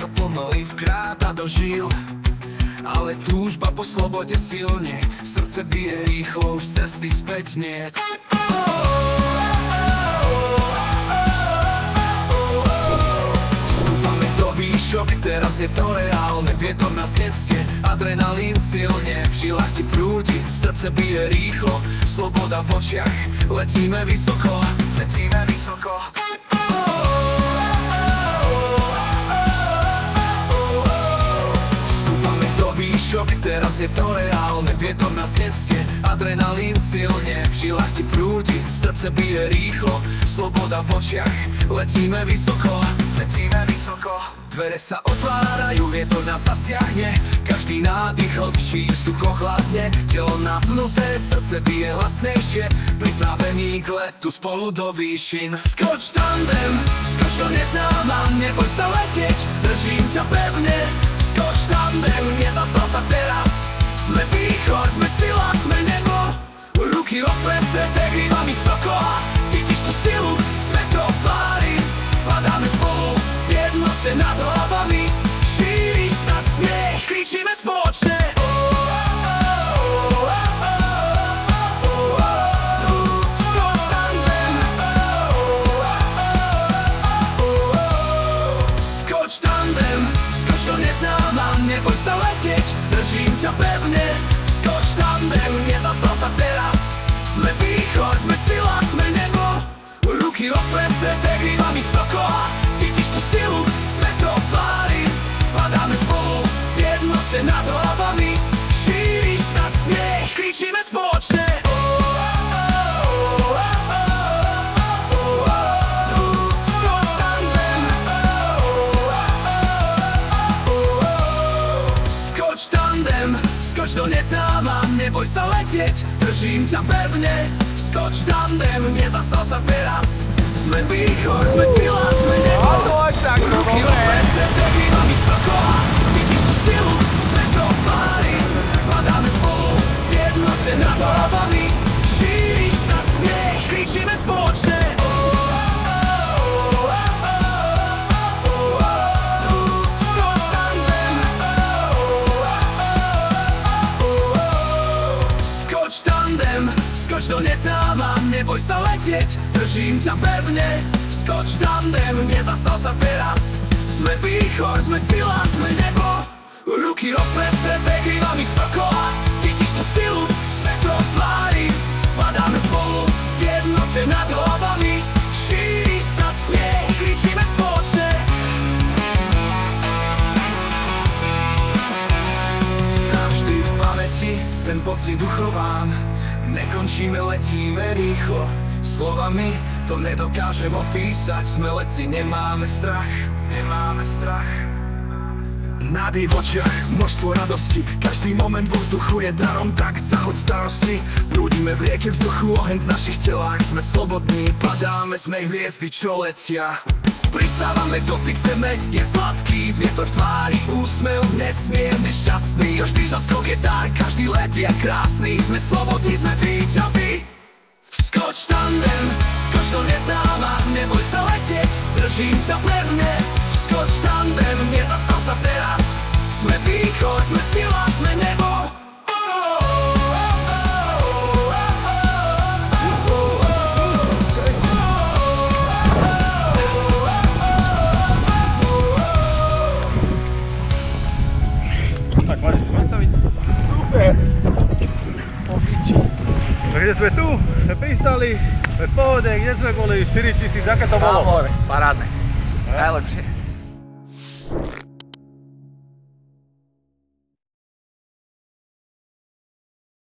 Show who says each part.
Speaker 1: sa plno i vkráta do žil. Ale túžba po slobode silne, srdce bije rýchlo, už cesty späť niet. Stúpame do výšok, teraz je to reálne. Vietor nás nesie, adrenalín silne, v žilách ti prúdi, srdce bije rýchlo. Sloboda v očiach, letíme vysoko, letíme vysoko. Teraz je to reálne, vietor nás nesie, adrenalín silne, v žilách ti prúdi, srdce bije rýchlo. Sloboda v očiach, letíme vysoko, letíme vysoko. Dvere sa otvárajú, vietor nás zasiahne, každý nádych hlbší, vzduch ochladne. Telo napnuté, srdce bije hlasnejšie, pripravený k letu spolu do výšin. Skoč tandem, skoč do neznáma, neboj sa letieť, držím ťa pevne. Skoč tandem, nezastav sa teraz. Sme východ, sme sila, sme nebo. Ruky rozprestreté, krídla vysoko. Cítiš tú silu, sme to v tvári. Padáme spolu, v jednote nad hlavami. Šíri sa smiech, kričíme spoločne. Skoč tandem. Skoč tandem, skoč do neznáma, neboj sa letieť, držím ťa pevne. Skoč tandem, nezastav sa teraz. Sme východ, sme sila, sme nebo. Ruky rozprestreté, krídla vysoko. Cítiš tú silu, sme to v tvári. Padáme spolu, v jednote nad hlavami. Šíri sa smiech, kričíme spoločne. Skoč do neznáma, neboj sa letieť, držím ťa pevne. Skoč tandem, nezastav sa teraz. Sme východ, sme sila, sme nebo. Ruky rozprestreté, krídla vysoko. Cítiš tú silu, sme to v tvári. Padáme spolu, v jednote nad hlavami. Šíri sa smiech, kričíme spoločne. Skoč do neznáma, neboj sa letieť, držím ťa pevne. Skoč tandem, nezastav sa teraz. Sme východ, sme sila, sme nebo. Ruky rozprestreté, krídla vysoko. Cítiš tú silu, sme to v tvári. Padáme spolu, v jednote nad hlavami. Šíri sa smiech, kričíme spoločne. Navždy v pamäti ten pocit uchovám. Nekončíme, letíme rýchlo. Slovami to nedokážem opísať. Sme letci, nemáme strach, nemáme strach. Nádej v očiach, množstvo radosti. Každý moment vo vzduchu je darom, tak zahoď starosti. Prúdime v rieke vzduchu, oheň v našich telách. Sme slobodní, padáme, sme hviezdy, čo letia. Prisávame, dotyk zeme je sladký, vietor v tvári, úsmev nesmierne šťastný. Každý zaskok je dar, každý let je krásny. Sme slobodní, sme víťazi. Skoč tandem, skoč do neznáma, neboj sa letieť, držím ťa pevne. Skoč tandem, nezastav sa teraz. Sme východ, sme sila, sme nebo.
Speaker 2: Takže sme tu, sme pristali, sme v pohode, kde sme boli, 4000, aké to bolo?
Speaker 3: Parádne, najlepšie.